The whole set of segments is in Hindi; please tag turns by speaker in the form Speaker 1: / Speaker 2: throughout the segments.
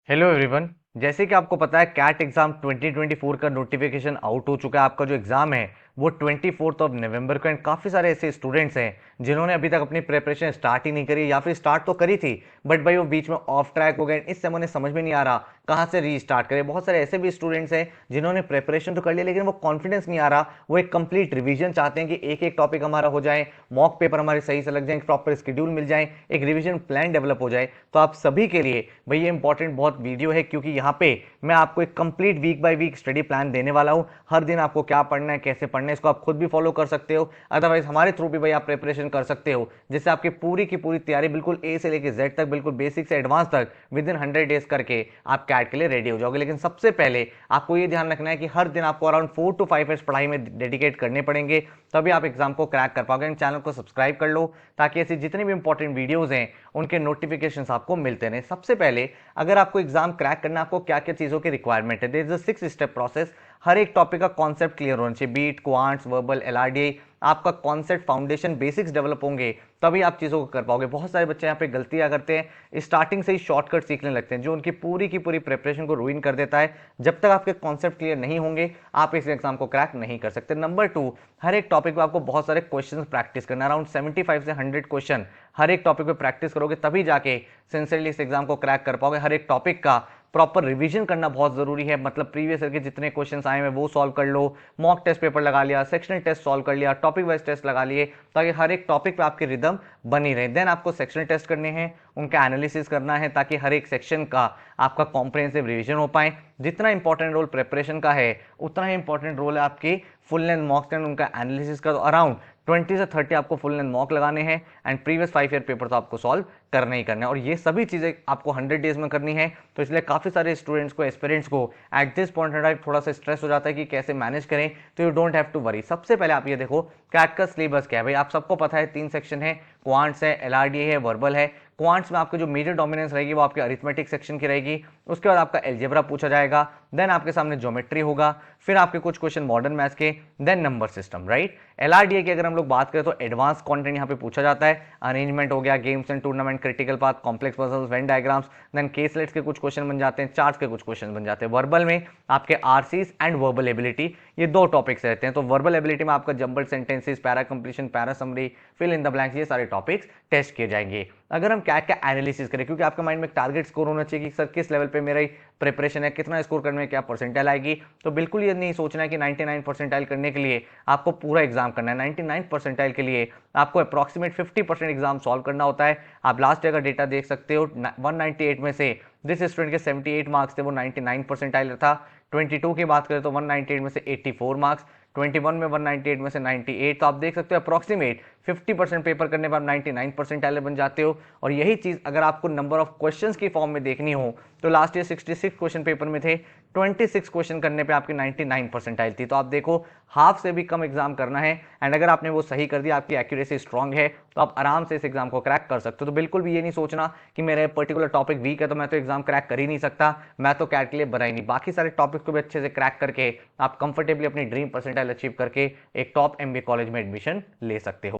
Speaker 1: Hello everyone. जैसे कि आपको पता है कैट एग्जाम 2024 का नोटिफिकेशन आउट हो चुका है। आपका जो एग्जाम है वो 24 नवंबर को। एंड काफ़ी सारे ऐसे स्टूडेंट्स हैं जिन्होंने अभी तक अपनी प्रिपरेशन स्टार्ट ही नहीं करी, या फिर स्टार्ट तो करी थी बट भाई वो बीच में ऑफ ट्रैक हो गए। इस समय उन्हें समझ में नहीं आ रहा कहाँ से रीस्टार्ट करें। बहुत सारे ऐसे भी स्टूडेंट्स हैं जिन्होंने प्रिपरेशन तो कर लिया लेकिन वो कॉन्फिडेंस नहीं आ रहा। वो एक कंप्लीट रिवीजन चाहते हैं कि एक एक टॉपिक हमारा हो जाए, मॉक पेपर हमारे सही से लग जाए, प्रॉपर स्केड्यूल मिल जाए, एक रिवीजन प्लान डेवलप हो जाए। तो आप सभी के लिए भाई ये इंपॉर्टेंट बहुत वीडियो है, क्योंकि यहाँ पे मैं आपको एक complete week by week study plan देने वाला हूँ। हर दिन आपको क्या पढ़ना है, कैसे पढ़ना है, इसको आप खुद भी फॉलो कर सकते हो। अदरवाइज हमारे थ्रू भी भाई आप प्रिपरेशन कर सकते हो, जिससे आपकी पूरी की पूरी तैयारी बिल्कुल ए से लेकर जेड तक, बिल्कुल बेसिक से एडवांस तक विद इन 100 डेज करके आप कैट के लिए रेडी हो जाओगे। लेकिन सबसे पहले आपको ये ध्यान रखना है कि हर दिन आपको अराउंड 4 to 5 आवर्स पढ़ाई में डेडिकेट करने पड़ेंगे, तभी आप एग्जाम को क्रैक कर पाओगे। चैनल को सब्सक्राइब कर लो ताकि ऐसी जितनी भी इंपॉर्टेंट वीडियोस हैं उनके नोटिफिकेशन आपको मिलते रहे। सबसे पहले अगर आपको एग्जाम क्रैक करना, आपको क्या क्या चीजों की रिक्वायरमेंट है, there is a 6 step process. हर एक टॉपिक का कॉन्सेप्ट क्लियर होना चाहिए, बीट, क्वांट्स, वर्बल, एलआरडीआई। आपका कॉन्सेप्ट फाउंडेशन बेसिक्स डेवलप होंगे तभी आप चीज़ों को कर पाओगे। बहुत सारे बच्चे यहाँ पे गलतियां करते हैं, स्टार्टिंग से ही शॉर्टकट सीखने लगते हैं जो उनकी पूरी की पूरी प्रिपरेशन को रूइन कर देता है। जब तक आपके कॉन्सेप्ट क्लियर नहीं होंगे आप इस एग्जाम को क्रैक नहीं कर सकते। नंबर 2, हर एक टॉपिक पे आपको बहुत सारे क्वेश्चन प्रैक्टिस करना, अराउंड 75 से 100 क्वेश्चन हर एक टॉपिक पे प्रैक्टिस करोगे तभी जाके सिंसियरली इस एग्जाम को क्रैक कर पाओगे। हर एक टॉपिक का प्रॉपर रिवीजन करना बहुत जरूरी है, मतलब प्रीवियस ईयर के जितने क्वेश्चंस आए हैं वो सॉल्व कर लो, मॉक टेस्ट पेपर लगा लिया, सेक्शनल टेस्ट सॉल्व कर लिया, टॉपिक वाइज टेस्ट लगा लिए, ताकि हर एक टॉपिक पे आपकी रिदम बनी रहे। देन आपको सेक्शनल टेस्ट करने हैं, उनका एनालिसिस करना है ताकि हर एक सेक्शन का आपका कॉम्प्रिहेंसिव रिवीजन हो पाए। जितना इंपॉर्टेंट रोल प्रिपरेशन का है उतना ही इंपॉर्टेंट रोल है आपकी फुल लेंथ मॉक एंड उनका एनालिसिस का। तो अराउंड 20 से 30 आपको फुल लेंथ मॉक लगाने हैं एंड प्रीवियस 5 ईयर पेपर तो आपको सॉल्व करना ही करना है। और ये सभी चीजें आपको 100 डेज में करनी है। तो इसलिए काफी सारे स्टूडेंट्स को, एस्पिरेंट्स को at this point in time थोड़ा सा स्ट्रेस हो जाता है कि कैसे मैनेज करें। तो you don't have to worry. सबसे पहले आप ये देखो कैट का सिलेबस क्या है। भाई आप सबको पता है 3 सेक्शन है, क्वांट्स है, एलआरडीए है, वर्बल है। क्वांट्स में आपको जो मेजर डोमिनेंस रहेगी वो आपके अरिथमेटिक सेक्शन की रहेगी। उसके बाद आपका एल्जेब्रा पूछा जाएगा, देन आपके सामने ज्योमेट्री होगा, फिर आपके कुछ क्वेश्चन मॉडर्न मैथ्स के, देन नंबर सिस्टम, राइट। एलआरडीए की अगर हम लोग बात करें तो एडवांस कंटेंट यहाँ पे पूछा जाता है। अरेंजमेंट हो गया, games and tournament, critical path, complex puzzles, Venn diagrams, then caselets के कुछ क्वेश्चन बन जाते हैं, चार्ट्स के कुछ क्वेश्चन बन जाते हैं। वर्बल में आपके आरसीज एंड वर्बल एबिलिटी, ये 2 टॉपिक्स रहते हैं। तो वर्बल एबिलिटी में आपका jumble sentences, para completion, para summary, fill in the blanks, ये सारे टॉपिक्स टेस्ट किए जाएंगे। अगर हम कैट का एनालिसिस करें, क्योंकि आपके माइंड में एक टारगेट स्कोर होना चाहिए कि सर किस लेवल पे मेरा प्रिपरेशन है, कितना स्कोर करने में क्या परसेंटाइल आएगी। तो बिल्कुल ये नहीं सोचना है कि 99 परसेंटाइल करने के लिए आपको पूरा एग्जाम करना है। 99 परसेंटाइल के लिए आपको अप्रॉक्सीमेट 50% एग्जाम सॉल्व करना होता है। आप लास्ट ईयर का डेटा देख सकते हो, 198 में से जिस स्टूडेंट के 78 मार्क्स थे वो 99 परसेंटाइल था। 22 की बात करें तो 198 में से 84 मार्क्स, 21 में 198 में से 98। तो आप देख सकते हो अप्रॉक्सीमेट 50% पेपर करने पर आप 99 परसेंटाइल बन जाते हो। और यही चीज अगर आपको नंबर ऑफ क्वेश्चंस की फॉर्म में देखनी हो तो लास्ट ईयर 66 क्वेश्चन पेपर में थे, 26 क्वेश्चन करने पे आपकी 99 परसेंटाइल थी। तो आप देखो हाफ से भी कम एग्जाम करना है एंड अगर आपने वो सही कर दिया, आपकी एक्यूरेसी स्ट्रांग है, तो आप आराम से इस एग्जाम को क्रैक कर सकते हो। तो बिल्कुल भी ये नहीं सोचना कि मेरा पर्टिकुलर टॉपिक वीक है तो मैं तो एग्जाम क्रैक कर ही नहीं सकता, मैं तो कैट के लिए बना ही नहीं। बाकी सारे टॉपिक को भी अच्छे से क्रैक करके आप कंफर्टेबली अपनी ड्रीम परसेंटाइल अचीव करके एक टॉप एमबीए कॉलेज में एडमिशन ले सकते हो।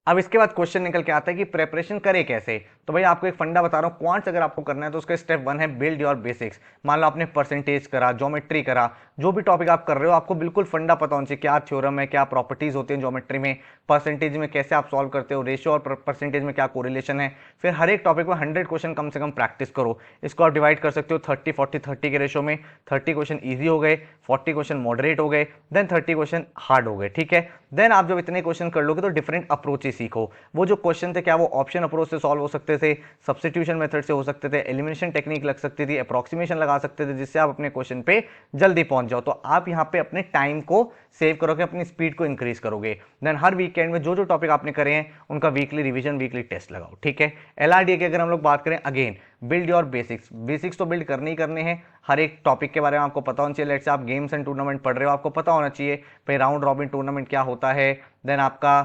Speaker 1: अब इसके बाद क्वेश्चन निकल के आता है कि प्रिपरेशन करे कैसे। तो भाई आपको एक फंडा बता रहा हूँ, क्वांट्स अगर आपको करना है तो उसका स्टेप 1 है बिल्ड योर बेसिक्स। मान लो आपने परसेंटेज करा, ज्योमेट्री करा, जो भी टॉपिक आप कर रहे हो आपको बिल्कुल फंडा पता होना चाहिए, क्या थ्योरम है, क्या प्रॉपर्टीज होती है ज्योमेट्री में, परसेंटेज में कैसे आप सॉल्व करते हो, रेशियो और परसेंटेज में क्या कोरिलेशन है। फिर हर एक टॉपिक में 100 क्वेश्चन कम से कम प्रैक्टिस करो। इसको आप डिवाइड कर सकते हो 30-40-30 के रेशो में। 30 क्वेश्चन ईजी हो गए, 40 क्वेश्चन मॉडरेट हो गए, देन 30 क्वेश्चन हार्ड हो गए, ठीक है। देन आप जब इतने क्वेश्चन कर लोगे तो डिफरेंट अप्रोचेस सीखो। वो जो क्वेश्चन थे क्या वो ऑप्शन अप्रोच से सॉल्व हो सकते थे, सब्स्टिट्यूशन मेथड से हो सकते थे, एलिमिनेशन टेक्निक लग सकती थी, अप्रोक्सीमेशन लगा सकते थे, जिससे आप अपने क्वेश्चन पे जल्दी पहुंच जाओ। तो आप यहाँ पे अपने टाइम को सेव करोगे, अपनी स्पीड को इंक्रीज करोगे। देन हर वीकेंड में जो जो टॉपिक आपने करे हैं उनका वीकली रिवीजन, वीकली टेस्ट लगाओ, ठीक है। एलआरडीए की अगर हम लोग बात करें, again build your basics. Basics तो बिल्ड करने ही करने हैं, हर एक टॉपिक के बारे में आपको पता होना चाहिए। लेट्स से आप गेम्स एंड टूर्नामेंट पढ़ रहे हो, आपको पता होना चाहिए भाई राउंड रॉबिन टूर्नामेंट क्या होता है, देन आपका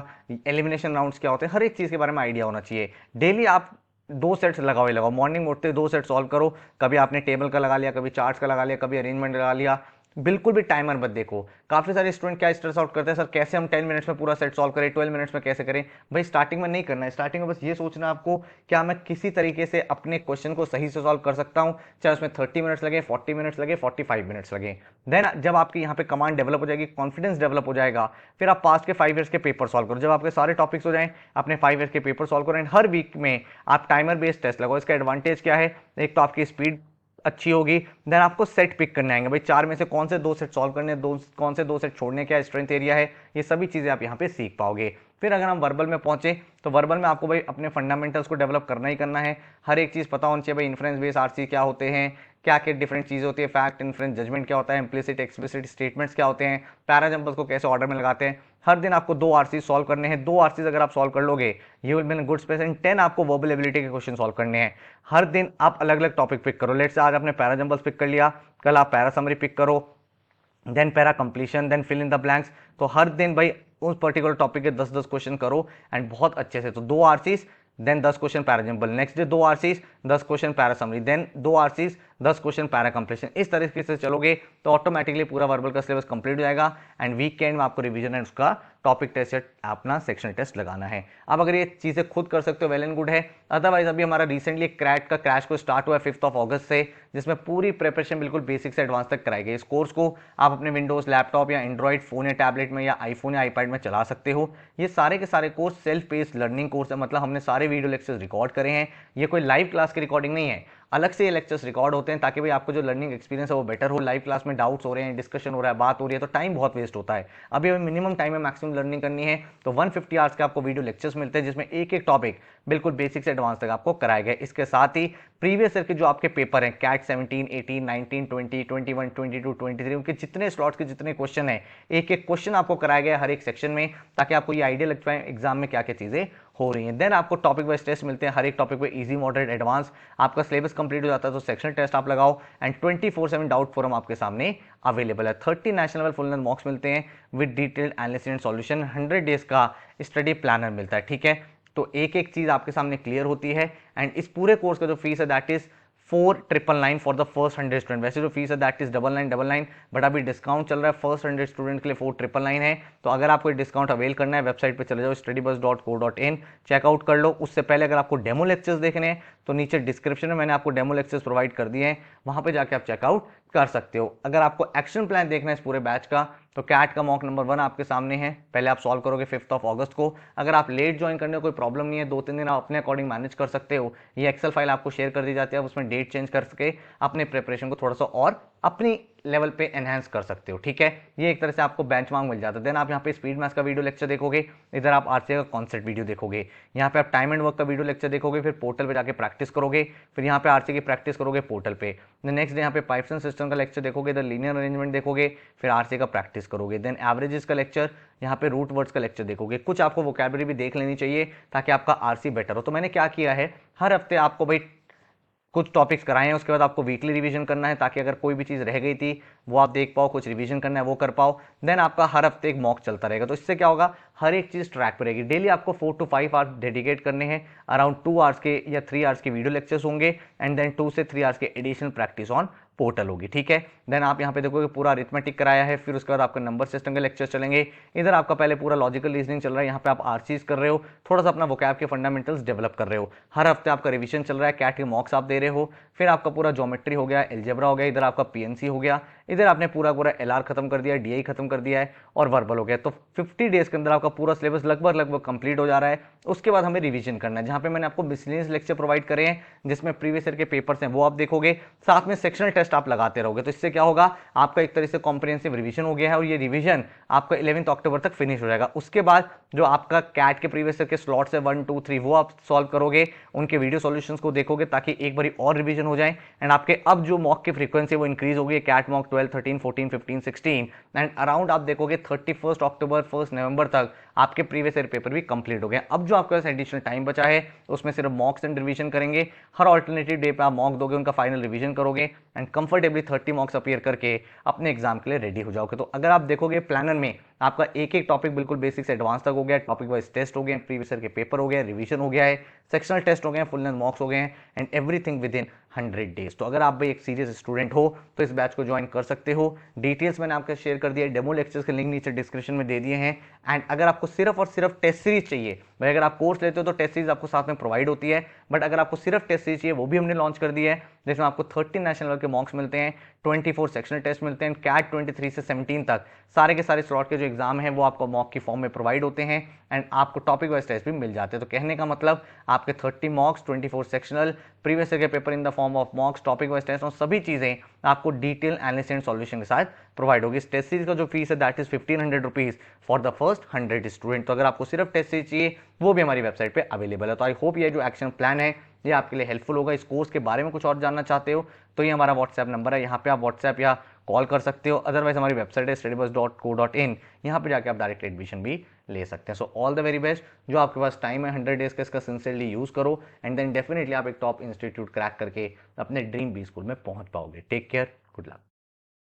Speaker 1: एलिमिनेशन राउंड्स क्या होते हैं, हर एक चीज के बारे में आइडिया होना चाहिए। डेली आप 2 सेट्स लगाओ ही लगाओ, मॉर्निंग उठते 2 सेट सॉल्व करो। कभी आपने टेबल का लगा लिया, कभी चार्ट्स का लगा लिया, कभी अरेंजमेंट लगा लिया, बिल्कुल भी टाइमर मत देखो। काफी सारे स्टूडेंट क्या स्ट्रेस आउट करते हैं, सर कैसे हम 10 मिनट्स में पूरा सेट सॉल्व करें, 12 मिनट्स में कैसे करें। भाई स्टार्टिंग में नहीं करना है, स्टार्टिंग में बस ये सोचना है आपको क्या मैं किसी तरीके से अपने क्वेश्चन को सही से सॉल्व कर सकता हूँ, चाहे उसमें 30 मिनट्स लगे, 40 मिनट्स लगे, 45 मिनट्स लगे। देन जब आपकी यहाँ पे कमांड डेवलप हो जाएगी, कॉन्फिडेंस डेवलप हो जाएगा, फिर आप पास्ट के 5 ईयर्स के पेपर सॉल्व करो। जब आपके सारे टॉपिक्स हो जाएं, अपने 5 ईयर्स के पेपर सॉल्व करो। एंड हर वीक में आप टाइमर बेस्ड टेस्ट लगाओ। इसका एडवांटेज क्या है, एक तो आपकी स्पीड अच्छी होगी। देन आपको सेट पिक करने आएंगे, भाई 4 में से कौन से 2 सेट सॉल्व करने, कौन से 2 सेट छोड़ने, क्या स्ट्रेंथ एरिया है, ये सभी चीजें आप यहाँ पे सीख पाओगे। फिर अगर हम वर्बल में पहुंचे तो वर्बल में आपको भाई अपने फंडामेंटल्स को डेवलप करना ही करना है। हर एक चीज पता होनी चाहिए भाई, इन्फ्रेंस बेस आरसी क्या होते हैं, क्या क्या डिफरेंट चीजें होती है, फैक्ट इन्फ्रेंस जजमेंट क्या होता है, इम्प्लिसिट एक्सप्लिसिट स्टेटमेंट्स क्या होते हैं, पैराजम्पल्स को कैसे ऑर्डर में लगाते हैं। हर दिन आपको 2 आरसी सॉल्व करने हैं। 2 आरसी अगर आप सॉल्व कर लोगे, ये will be good space. And 10 आपको वर्बल एबिलिटी के क्वेश्चन सॉल्व करने हैं। हर दिन आप अलग अलग टॉपिक पिक करो। लेट्स से आज आपने पैराजम्पल्स पिक कर लिया, कल आप पैरा समरी पिक करो, then para completion, then fill in the blanks. तो हर दिन भाई उस पर्टिकुलर टॉपिक के 10-10 क्वेश्चन करो एंड बहुत अच्छे से। तो 2 RCs, then 10 question parajumble, next day 2 RCs, 10 question para summary, then 2 RCs, 10 question para completion. इस तरीके से चलोगे तो ऑटोमेटिकली पूरा वर्बल का सिलेबस कंप्लीट हो जाएगा। एंड वीकेंड में आपको रिवीजन एंड उसका टॉपिक टेस्ट या अपना सेक्शन टेस्ट लगाना है। अब अगर ये चीजें खुद कर सकते हो वेल एंड गुड है। अदरवाइज अभी हमारा रिसेंटली क्रैक का क्रैश को स्टार्ट हुआ है 5 अगस्त से, जिसमें पूरी प्रिपरेशन बिल्कुल बेसिक से एडवांस तक कराई गई। इस कोर्स को आप अपने विंडोज लैपटॉप या एंड्रॉइड फोन या टैबलेट में या आईफोन या आईपैड में चला सकते हो। ये सारे के सारे course self paced learning course है, मतलब हमने सारे वीडियो लेक्चर्स रिकॉर्ड करे हैं। ये कोई लाइव क्लास की रिकॉर्डिंग नहीं है, अलग से ये लेक्चर्स रिकॉर्ड होते हैं ताकि भाई आपको जो लर्निंग एक्सपीरियंस है वो बेटर हो। लाइव क्लास में डाउट्स हो रहे हैं, डिस्कशन हो रहा है, बात हो रही है, तो टाइम बहुत वेस्ट होता है। अभी हमें मिनिमम टाइम में मैक्सिमम लर्निंग करनी है, तो 150 आवर्स के आपको वीडियो लेक्चर्स मिलते हैं, जिसमें एक एक टॉपिक बिल्कुल बेसिक से एडवांस तक आपको कराया गया। इसके साथ ही प्रीवियस ईयर के जो आपके पेपर हैं, कैट 17, 18, 19, 20, 21, 22, 23, उनके जितने स्लॉट्स के जितने क्वेश्चन है, एक एक क्वेश्चन आपको कराया गया हर एक सेक्शन में, ताकि आपको ये आइडिया लग पाए एग्जाम में क्या क्या चीजें हो रही हैं। देन आपको टॉपिक वाइज टेस्ट मिलते हैं, हर एक टॉपिक पे इजी, मॉडरेट, एडवांस। आपका सिलेबस कंप्लीट हो जाता है तो सेक्शनल टेस्ट आप लगाओ। एंड 24/7 डाउट फोरम आपके सामने अवेलेबल है। 30 नेशनल लेवल फुल लेंथ मॉक्स मिलते हैं with detailed analysis and solution. 100 days का स्टडी प्लानर मिलता है, ठीक है। तो एक एक चीज आपके सामने क्लियर होती है। एंड इस पूरे कोर्स का जो फीस है that is 4,999 for the first 100 student. वैसे जो फीस है दैट इज 999, बट अभी डिस्काउंट चल रहा है फर्स्ट 100 स्टूडेंट के लिए 4,999 है। तो अगर आपको डिस्काउंट अवेल करना है, वेबसाइट पे चले जाओ studybuzz.co.in, चेकआउट कर लो। उससे पहले अगर आपको डेमो लेक्चर्स देखने हैं तो नीचे डिस्क्रिप्शन में मैंने आपको डेमो लेक्चर्स प्रोवाइड कर दिए हैं, वहां पे जाके आप चेकआउट कर सकते हो। अगर आपको एक्शन प्लान देखना है इस पूरे बैच का, तो कैट का मॉक नंबर 1 आपके सामने है, पहले आप सॉल्व करोगे 5 अगस्त को। अगर आप लेट ज्वाइन करने कोई प्रॉब्लम नहीं है, 2-3 दिन आप अपने अकॉर्डिंग मैनेज कर सकते हो। ये एक्सेल फाइल आपको शेयर कर दी जाती है, आप उसमें डेट चेंज कर सके अपने प्रिपरेशन को थोड़ा सा और अपनी लेवल पे एनहांस कर सकते हो, ठीक है। ये एक तरह से आपको बेंचमार्क मिल जाता है। देन आप यहाँ पे स्पीड मैथ्स का वीडियो लेक्चर देखोगे, इधर आप आरसीए का कॉन्सेप्ट वीडियो देखोगे, यहाँ पे आप टाइम एंड वर्क का वीडियो लेक्चर देखोगे, फिर पोर्टल पे जाके प्रैक्टिस करोगे, फिर यहाँ पे आरसीए की प्रैक्टिस करोगे पोर्टल पे। नेक्स्ट डे यहाँ पे पाइप्स एंड सिस्टम का लेक्चर देखोगे, इधर लीनियर अरेंजमेंट देखोगे, फिर आरसीए का प्रैक्टिस करोगे। देन एवरेजेस का लेक्चर, यहाँ पे रूट वर्ड्स का लेक्चर देखोगे। कुछ आपको वोकैबुलरी भी देख लेनी चाहिए ताकि आपका आरसी बेटर हो। तो मैंने क्या किया है, हर हफ्ते आपको भाई कुछ टॉपिक्स कराए हैं, उसके बाद आपको वीकली रिवीजन करना है ताकि अगर कोई भी चीज़ रह गई थी वो आप देख पाओ, कुछ रिवीजन करना है वो कर पाओ। देन आपका हर हफ्ते एक मॉक चलता रहेगा, तो इससे क्या होगा, हर एक चीज़ ट्रैक पर रहेगी। डेली आपको 4 to 5 आवर्स डेडिकेट करने हैं, अराउंड 2 आवर्स के या 3 आवर्स के वीडियो लेक्चर्स होंगे, एंड देन 2 से 3 आवर्स के एडिशनल प्रैक्टिस ऑन पोर्टल होगी, ठीक है। देन आप यहाँ पे देखोगे पूरा अरिथमेटिक कराया है, फिर उसके बाद आपका नंबर सिस्टम के लेक्चर चलेंगे। इधर आपका पहले पूरा लॉजिकल रीजनिंग चल रहा है, यहाँ पे आप आरसीज कर रहे हो, थोड़ा सा अपना वोकैब के फंडामेंटल्स डेवलप कर रहे हो। हर हफ्ते आपका रिवीजन चल रहा है, कैट के मॉक्स आप दे रहे हो, फिर आपका पूरा ज्योमेट्री हो गया, एल्जेब्रा हो गया, इधर आपका पीएनसी हो गया, इधर आपने पूरा पूरा एलआर खत्म कर दिया है, डीआई खत्म कर दिया है, और वर्बल हो गया। तो 50 डेज के अंदर आपका पूरा सिलेबस लगभग कंप्लीट हो जा रहा है। उसके बाद हमें रिवीजन करना है, जहाँ पे मैंने आपको मिसलेनियस लेक्चर प्रोवाइड करे हैं, जिसमें प्रीवियस ईयर के पेपर्स हैं वो आप देखोगे, साथ में सेक्शनल टेस्ट आप लगाते रहोगे। तो इससे क्या होगा, आपका एक तरह से कॉम्प्रिहेंसिव रिवीजन हो गया है, और ये रिवीजन आपका 11 अक्टूबर तक फिनिश हो जाएगा। उसके बाद जो आपका कैट के प्रीवियस ईयर के स्लॉट्स है 1, 2, 3 वो आप सॉल्व करोगे, उनके वीडियो सॉल्यूशंस को देखोगे ताकि एक बारी और रिवीजन हो जाए। एंड आपके अब जो मॉक की फ्रीक्वेंसी वो इंक्रीज होगी, कैट मॉक 12, 13, 14, 15, 16, एंड अराउंड आप देखोगे 31 अक्टूबर 1 नवंबर तक आपके प्रीवियस ईयर पेपर भी कंप्लीट हो गए। अब जो आपके पास एडिशनल टाइम बचा है उसमें सिर्फ मॉक्स एंड रिवीजन करेंगे। हर ऑल्टरनेटिव डे पे आप मॉक दोगे, उनका फाइनल रिवीजन करोगे, एंड कंफर्टेबली 30 मॉक्स अपीयर करके अपने एग्जाम के लिए रेडी हो जाओगे। तो अगर आप देखोगे प्लानर में आपका एक एक टॉपिक बिल्कुल बेसिक से एडवांस तक हो गया, टॉपिक वाइज टेस्ट हो गए, प्रीवियस ईयर के पेपर हो गए, रिवीजन हो गया है, सेक्शनल टेस्ट हो गए, फुल लेंथ मॉक्स हो गए हैं, and everything with in 100 days. तो अगर आप भाई एक सीरियस स्टूडेंट हो तो इस बैच को ज्वाइन कर सकते हो। डिटेल्स मैंने आपको शेयर कर दिया है, डेमो लेक्चर्स के लिंक नीचे डिस्क्रिप्शन में दे दिए हैं। एंड अगर आपको सिर्फ और सिर्फ टेस्ट सीरीज चाहिए, भाई अगर आप कोर्स लेते हो तो टेस्ट सीरीज आपको साथ में प्रोवाइड होती है, बट अगर आपको सिर्फ टेस्ट सीरीज चाहिए वो भी हमने लॉन्च कर दिया है, जिसमें आपको 13 नेशनल लेवल के मॉक्स मिलते हैं, 24 सेक्शनल टेस्ट मिलते हैं, कैट 23 से 17 तक सारे के सारे स्लॉट के जो एग्जाम हैं वो आपको मॉक की फॉर्म में प्रोवाइड होते हैं, एंड आपको टॉपिक वाइज टेस्ट भी मिल जाते हैं। तो कहने का मतलब आपके 30 मॉक्स, 24 सेक्शनल, प्रीवियस ईयर के paper in the form of mocks, topic wise test और सभी चीजें आपको डिटेल एनालिसिस एंड सॉल्यूशन के साथ प्रोवाइड होगी। इस टेस्ट सीरीज का जो फीस है that is 1500 rupees for the first 100 student. तो अगर आपको सिर्फ टेस्ट सीरीज चाहिए वो भी हमारी वेबसाइट पे अवेलेबल है। तो आई होप ये जो एक्शन प्लान है ये आपके लिए हेल्पफुल होगा। इस कोर्स के बारे में कुछ और जानना चाहते हो तो ये हमारा व्हाट्सएप नंबर है, यहाँ पे आप व्हाट्सएप या कॉल कर सकते हो। अदरवाइज हमारी वेबसाइट है studybus.co.in, यहाँ पे जाके आप डायरेक्ट एडमिशन भी ले सकते हैं। So all the very best. जो आपके पास टाइम है 100 डेज का, इसका सिंसियरली यूज करो, एंड देन डेफिनेटली आप एक टॉप इंस्टीट्यूट क्रैक करके अपने ड्रीम बी स्कूल में पहुंच पाओगे। Take care, good luck.